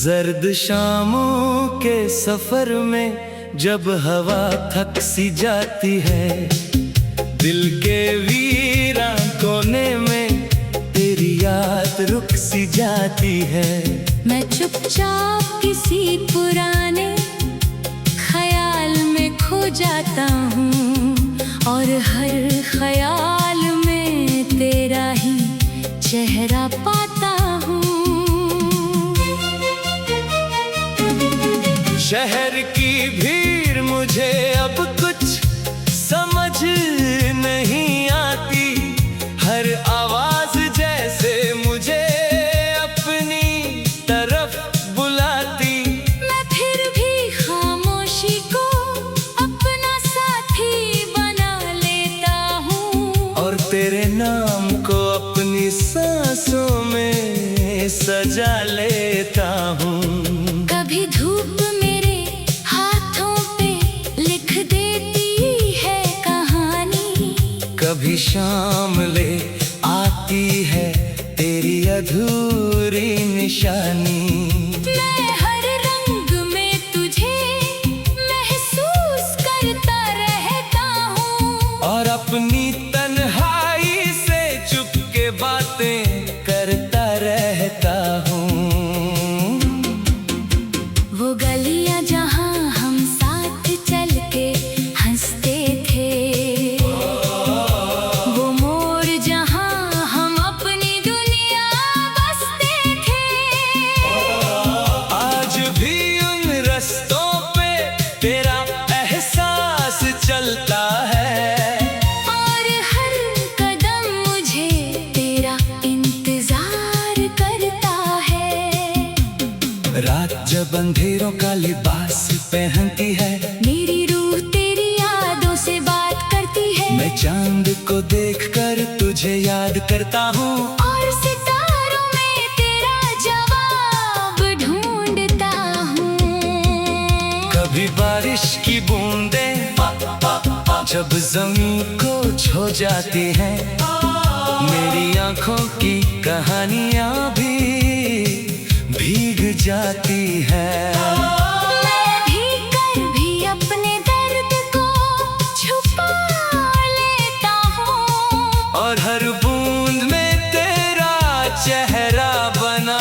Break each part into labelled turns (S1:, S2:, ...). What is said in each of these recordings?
S1: जर्द शामों के सफर में जब हवा थक सी जाती है, दिल के वीरां कोने में तेरी याद रुक सी जाती है।
S2: मैं चुपचाप किसी पुराने ख्याल में खो जाता हूँ और हर ख्याल में तेरा ही चेहरा पाता हूँ।
S1: शहर की भीड़ मुझे अब कुछ समझ नहीं आती, हर आवाज जैसे मुझे अपनी तरफ बुलाती।
S2: मैं फिर भी खामोशी को अपना साथी बना लेता हूँ
S1: और तेरे नाम को अपनी सांसों में सजा लेता हूँ।
S2: कभी धूप मेरे हाथों पे लिख देती है कहानी,
S1: कभी शाम ले आती है तेरी अधूरी निशानी।
S2: मैं हर रंग में तुझे महसूस करता रहता हूँ
S1: और अपनी तन्हाई से चुपके बातें करता रहता हूँ।
S2: वो गलियां जहाँ हम साथ चल के हंसते थे, वो मोड़ जहाँ हम अपनी दुनिया बसते थे।
S1: आज भी उन रास्तों पे तेरा एहसास चलता है
S2: और हर कदम मुझे तेरा इंतजार करता है।
S1: रात जब अंधेरों का लिबास पहनती है,
S2: मेरी रूह तेरी यादों से बात करती है।
S1: मैं चांद को देखकर तुझे याद करता हूँ
S2: और सितारों में तेरा जवाब ढूंढता हूँ।
S1: कभी बारिश की बूंदें जब जमीन को छू जाती हैं, मेरी आंखों की कहानियां भी भीग जाती है।
S2: मैं भीगकर भी अपने दर्द को छुपा लेता हूँ
S1: और हर बूंद में तेरा चेहरा बना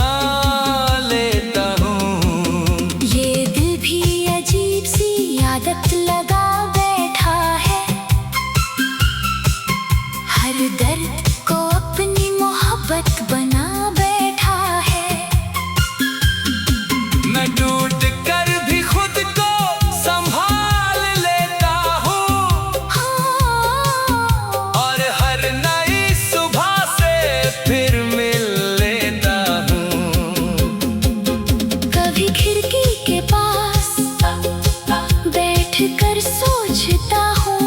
S1: लेता हूँ।
S2: ये दिल भी अजीब सी आदत लगा बैठा है, हर दर्द को अपनी मोहब्बत बना बैठा है।
S1: मैं टूट कर भी खुद को संभाल लेता हूँ और हर नई सुबह से फिर मिल लेता हूँ।
S2: कभी खिड़की के पास बैठ कर सोचता हूँ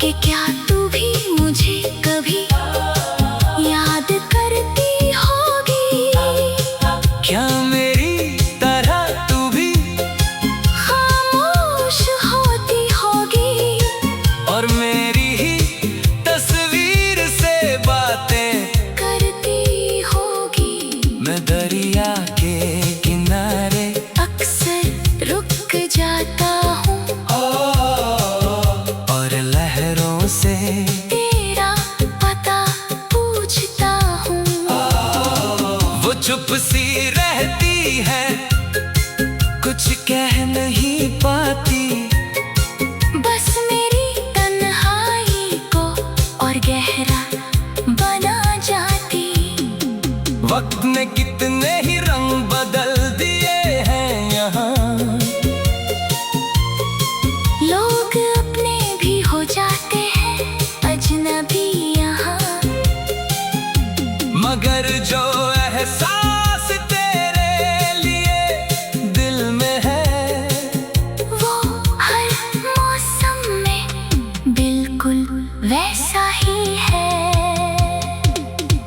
S2: कि क्या तू भी मुझे कभी याद करती होगी।
S1: क्या मेरी तरह तू भी
S2: खामोश होती होगी
S1: और मेरी ही तस्वीर से बातें
S2: करती होगी।
S1: मैं दरिया के किनारे
S2: अक्सर रुक जाता हूँ
S1: और लहरों से
S2: तेरा पता पूछता हूँ।
S1: वो चुप सी रहती है, कुछ कह नहीं पाती,
S2: बस मेरी तन्हाई को और गहरा बना जाती।
S1: वक्त ने कितने ही रंग बदल दिए हैं यहाँ,
S2: लोग अपने भी हो जाते हैं अजनबी यहाँ,
S1: मगर जो एहसास तेरे लिए दिल में है,
S2: वो हर मौसम में बिल्कुल वैसा ही है।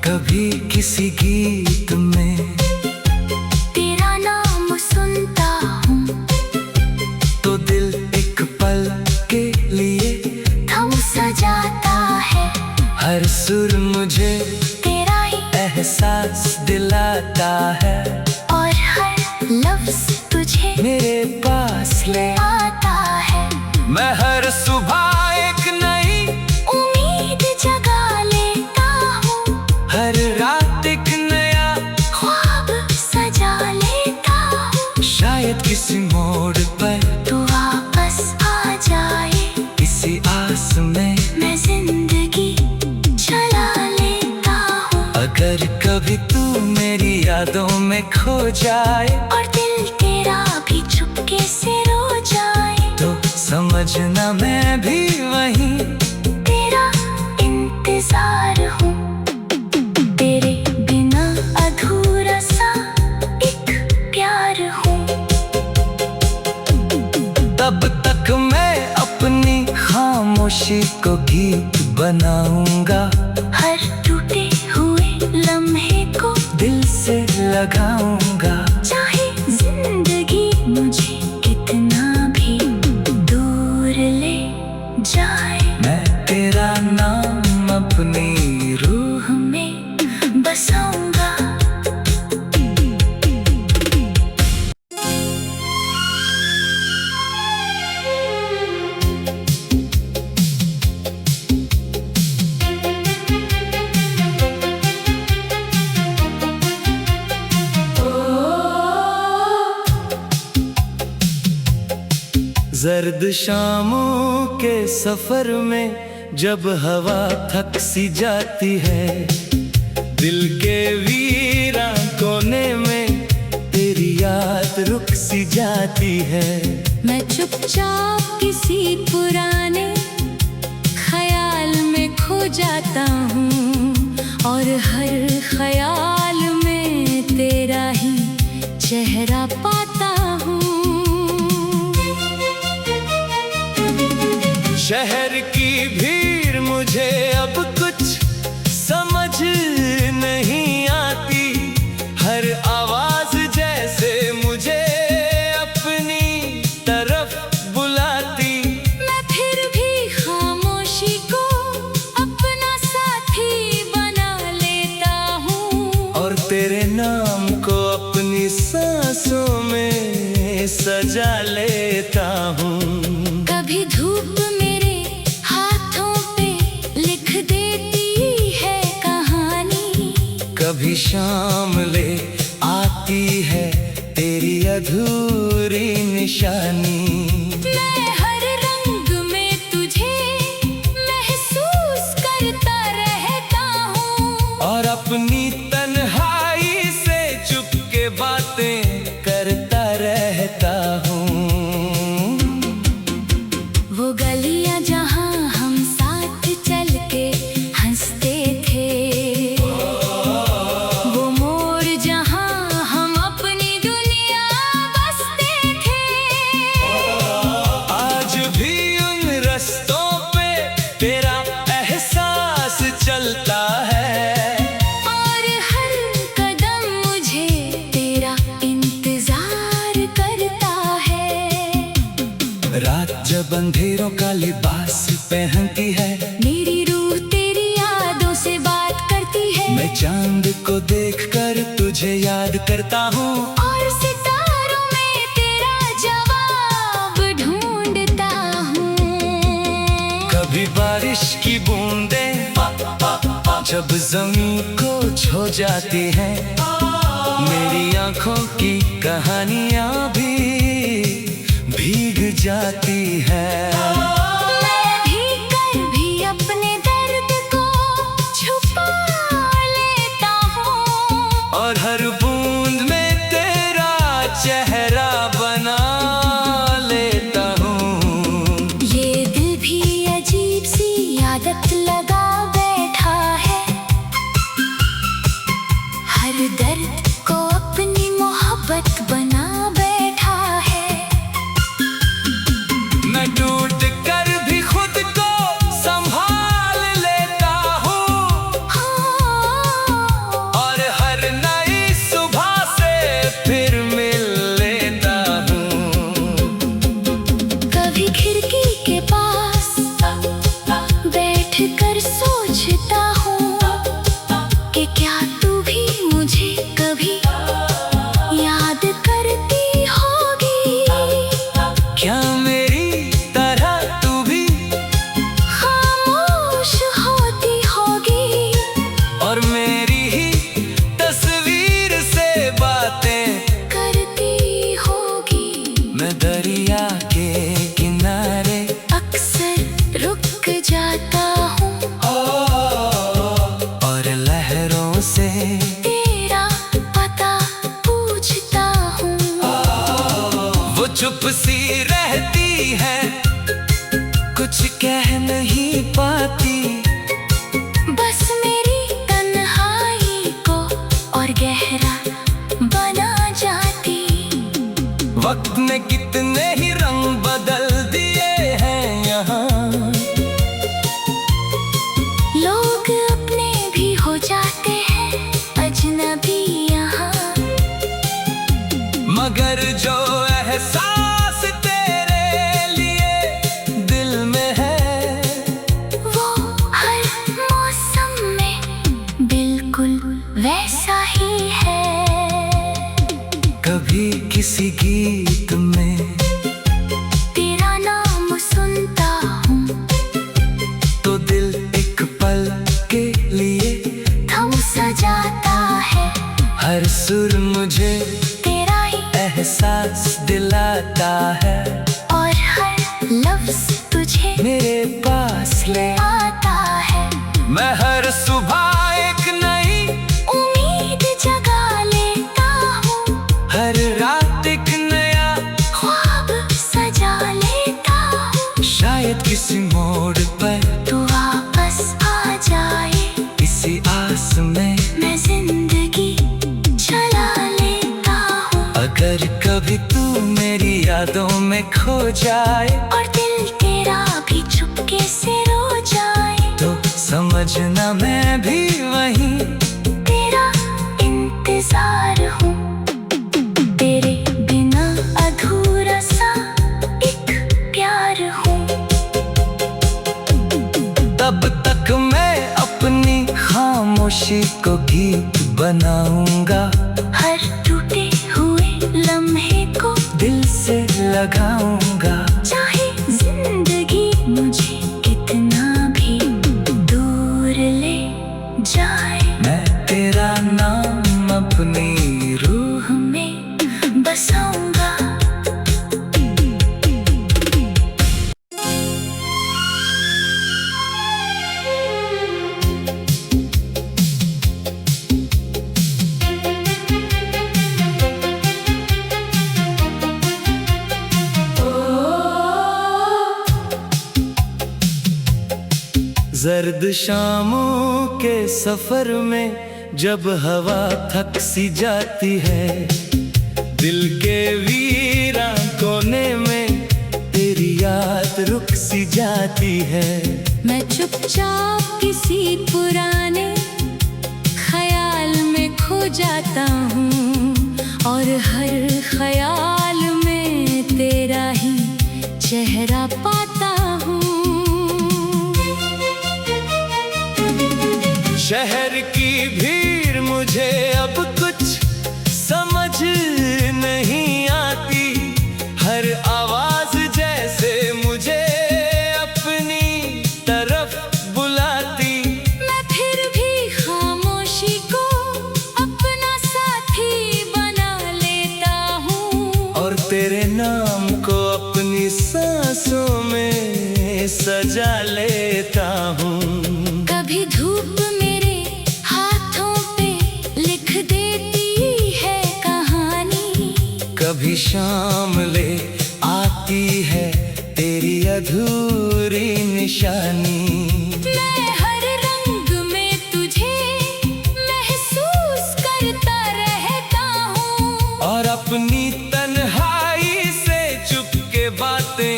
S1: कभी किसी गीत में
S2: तेरा नाम सुनता हूँ
S1: तो दिल एक पल के लिए
S2: थम सा जाता है।
S1: हर सुर मुझे
S2: तेरा ही
S1: एहसास दिलाता है
S2: और हर लफ्ज तुझे
S1: मेरे पास ले
S2: आता है।
S1: मैं हर सुबह एक नई
S2: उम्मीद जगा लेता हूँ,
S1: हर रात एक नया
S2: ख्वाब सजा लेता हूँ।
S1: शायद किसी मोड़ पर
S2: तू वापस आ जाए,
S1: इसी आस में
S2: मैं जिंदगी चला लेता हूँ।
S1: अगर कभी तू मेरी यादों में खो जाए
S2: और दिल तेरा भी चुपके से रो जाए,
S1: तो समझना मैं भी वहीं
S2: तेरा इंतजार हूँ। तेरे बिना अधूरा सा एक प्यार हूँ।
S1: तब तक मैं अपनी खामोशी को गीत बनाऊंगा,
S2: हर टूटे हुए लम्हे को
S1: दिल से लगाऊंगा।
S2: चाहे जिंदगी मुझे कितना भी दूर ले जाए,
S1: मैं तेरा नाम अपनी रूह
S2: रूह में बसाऊंगा।
S1: जर्द शामों के सफर में जब हवा थक सी जाती है, दिल के वीरा कोने में तेरी याद रुक सी जाती है।
S2: मैं चुपचाप किसी पुराने ख्याल में खो जाता हूँ, और हर ख्याल में तेरा ही चेहरा पाता हूँ।
S1: शहर की भीड़ मुझे अब कुछ समझ नहीं आती, हर आवाज जैसे मुझे अपनी तरफ बुलाती।
S2: मैं फिर भी खामोशी को अपना साथी बना लेता हूँ,
S1: और तेरे नाम को अपनी सांसों में सजा लेता हूँ।
S2: कभी धूप मेरे हाथों पे लिख देती है कहानी,
S1: कभी शाम ले आती है तेरी अधूरी निशानी।
S2: मैं हर रंग में तुझे महसूस करता रहता हूँ,
S1: और अपनी तन्हाई से चुपके बातें करता रहता हूँ।
S2: वो गलियां जहाँ हम साथ चल के हंसते थे, वो मोड़ जहाँ हम अपनी दुनिया बसते थे।
S1: आज भी उन रास्तों पे तेरा एहसास चलता है,
S2: और हर कदम मुझे तेरा इंतजार करता है।
S1: रात जब अंधेरों का लिबास पहनती है,
S2: मेरी रूह तेरी यादों से बात करती है।
S1: मैं चांद को देखकर तुझे याद करता हूँ,
S2: और सितारों में तेरा जवाब ढूंढता हूँ।
S1: कभी बारिश की बूंदें जब जमीन को छू जाती हैं, मेरी आंखों की कहानियां भी भीग जाती है।
S2: मैं भीगकर भी अपने दर्द को छुपा लेता हूँ,
S1: और हर बूंद में तेरा चेहरा बना लेता हूँ।
S2: ये दिल भी अजीब सी आदत लगा बैठा है, हर दर्द को अपनी मोहब्बत बना बैठा है।
S1: मैं टूट कर भी खुद को संभाल लेता हूँ, और हर नई सुबह से फिर मिल लेता हूँ।
S2: कभी खिड़की के पास बैठ कर सोचता हूँ कि क्या तू भी मुझे कभी याद कर
S1: चुप सी रहती है, कुछ कह नहीं पाती।
S2: बस मेरी तन्हाई को और गहरा बना जाती।
S1: वक्त ने कितने ही रंग बदल दिए हैं यहाँ,
S2: लोग अपने भी हो जाते हैं अजनबी यहाँ।
S1: मगर जो एहसास तेरे लिए दिल में है,
S2: वो हर मौसम में बिल्कुल वैसा ही है।
S1: कभी किसी गीत में
S2: तेरा नाम सुनता हूँ
S1: तो दिल एक पल के लिए
S2: थम सा जाता है।
S1: हर सुर मुझे
S2: तेरा ही
S1: एहसास दिलाता है,
S2: और हर लफ्ज तुझे
S1: मेरे पास ले
S2: आता है।
S1: मैं हर सुबह एक नई
S2: उम्मीद जगा लेता हूँ,
S1: हर रात एक नया
S2: ख्वाब सजा लेता हूँ।
S1: शायद किसी मोड़ पर
S2: तू वापस आ जाए,
S1: इसी आस में
S2: मैं जिंदगी चला लेता हूँ।
S1: अगर कभी तू मेरी यादों में खो जाए
S2: और दिल तेरा भी चुपके से रो जाए,
S1: तो समझना मैं भी वहीं
S2: तेरा इंतजार हूँ। तेरे बिना अधूरा सा एक प्यार हूँ।
S1: तब तक मैं अपनी खामोशी को गीत बनाऊंगा,
S2: हर टूटे हुए लम्हे को
S1: दिल से लगाऊंगा।
S2: चाहे जिंदगी मुझे कितना भी दूर ले जाए,
S1: मैं तेरा नाम अपनी रूह
S2: में बसाऊंगा।
S1: जर्द शामों के सफर में जब हवा थक सी जाती है, दिल के वीरा कोने में तेरी याद रुक सी जाती है।
S2: मैं चुपचाप किसी पुराने ख्याल में खो जाता हूँ, और हर ख्याल में तेरा ही चेहरा पाता हूँ।
S1: शहर की भीड़ मुझे अब कुछ समझ नहीं आती, हर आवाज जैसे मुझे अपनी तरफ बुलाती।
S2: मैं फिर भी खामोशी को अपना साथी बना लेता हूँ,
S1: और तेरे नाम को अपनी सांसों में सजा लेता हूँ।
S2: कभी धूप मेरे हाथों पे लिख देती है कहानी,
S1: कभी शाम ले आती है तेरी अधूरी निशानी।
S2: मैं हर रंग में तुझे महसूस करता रहता हूँ,
S1: और अपनी तन्हाई से चुपके बातें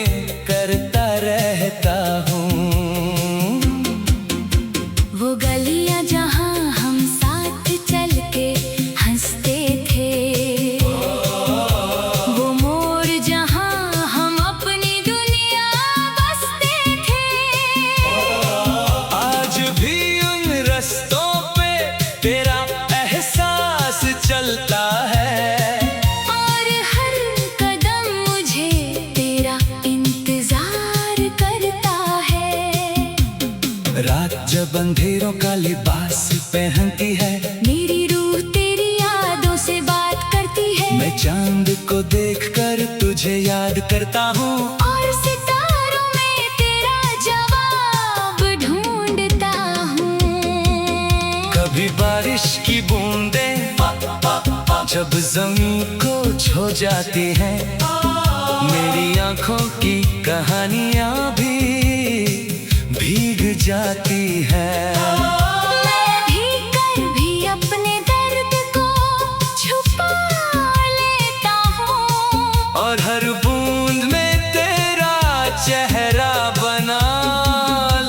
S1: करता रहता हूँ।
S2: वो गलियां जहाँ हम साथ चल के हंसते थे, वो मोड़ जहाँ हम अपनी दुनिया बसते थे।
S1: आज भी उन रास्तों पे तेरा एहसास चलता है,
S2: और हर कदम मुझे तेरा इंतजार करता है।
S1: रात जब अंधेरों का लिबास पहनती है,
S2: मेरी रूह तेरी यादों से बात करती है।
S1: मैं चांद को देखकर तुझे याद करता हूँ,
S2: और सितारों में तेरा जवाब ढूंढता हूँ।
S1: कभी बारिश की बूंदें जब जमीन को कुछ हो जाती हैं। मेरी आंखों की कहानियां भी भीग जाती है।
S2: मैं भीगकर भी अपने दर्द को छुपा लेता हूँ,
S1: और हर बूंद में तेरा चेहरा बना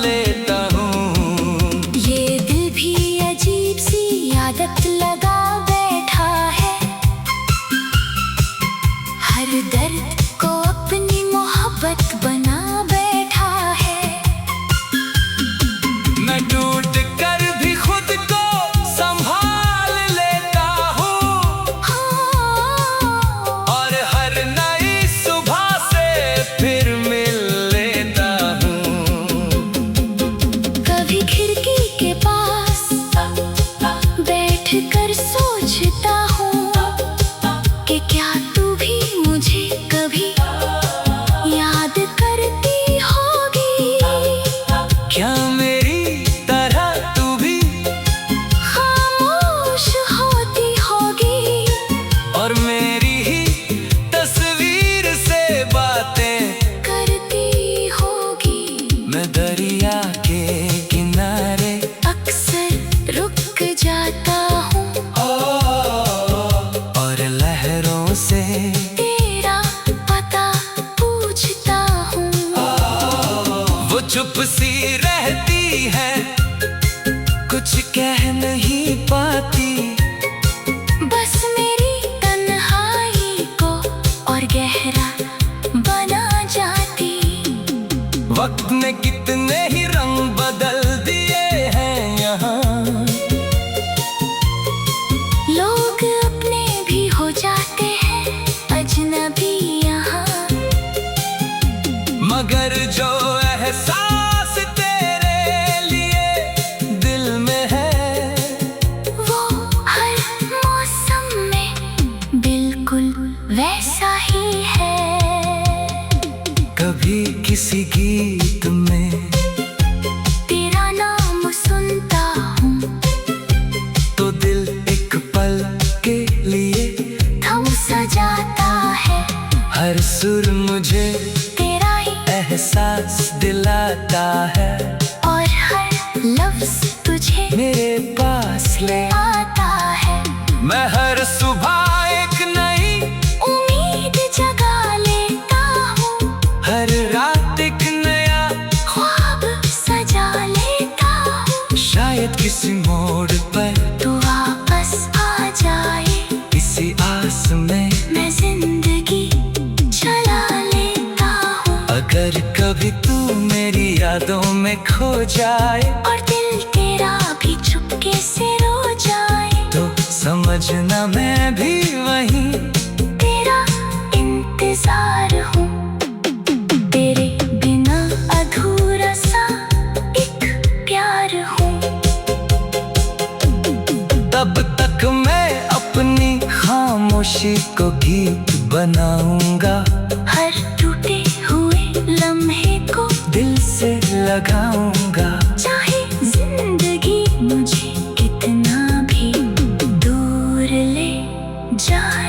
S1: लेता हूँ।
S2: ये दिल भी अजीब सी आदत लगा बैठा है, हर दर्द को अपनी मोहब्बत बना बैठा है।
S1: मैं टूट कर भी खुद को संभाल लेता हूँ, और हर नई सुबह से फिर मिल लेता हूँ।
S2: कभी खिड़की के पास बैठ कर सोचता हूँ कि क्या तू भी मुझे कभी याद करती होगी।
S1: क्या मेरी तरह तू भी
S2: खामोश होती होगी,
S1: और मेरी ही तस्वीर से बातें
S2: करती होगी।
S1: मैं दरिया के किनारे
S2: अक्सर रुक जाता हूँ,
S1: और लहरों से
S2: तेरा पता पूछता हूँ।
S1: वो चुप सी रहती है, कुछ कह नहीं पाती।
S2: बस मेरी तन्हाई को और गहरा बना जाती।
S1: वक्त ने कितने ही रंग बदल दिए हैं यहाँ,
S2: लोग अपने भी हो जाते हैं अजनबी यहाँ,
S1: मगर जो एहसास तेरे लिए दिल में है,
S2: वो हर मौसम में बिल्कुल वैसा ही है।
S1: कभी किसी गीत में
S2: तेरा नाम सुनता हूँ
S1: तो दिल एक पल के लिए
S2: थम सा जाता है,
S1: हर सुर मुझे
S2: तेरा ही
S1: एहसास दिलाता है,
S2: और हर लफ्ज तुझे
S1: मेरे पास ले
S2: आता है।
S1: मैं हर सुबह एक नई
S2: उम्मीद जगा लेता हूँ,
S1: हर रात एक नया
S2: ख्वाब सजा लेता हूँ।
S1: शायद किसी मोड़ पर
S2: तू वापस आ जाए,
S1: इसी आस में
S2: मैं जिंदगी चला लेता हूँ।
S1: अगर कभी तू मेरी यादों में खो जाए,
S2: और दिल तेरा भी चुपके से रो जाए,
S1: तो समझना मैं भी वहीं
S2: तेरा इंतजार हूँ। तेरे बिना अधूरा सा एक प्यार हूँ।
S1: तब तक मैं अपनी खामोशी को गीत बनाऊंगा,
S2: हर टूटे हुए लम्हे को
S1: दिल से लगाऊंगा।
S2: चाहे जिंदगी मुझे कितना भी दूर ले जाए।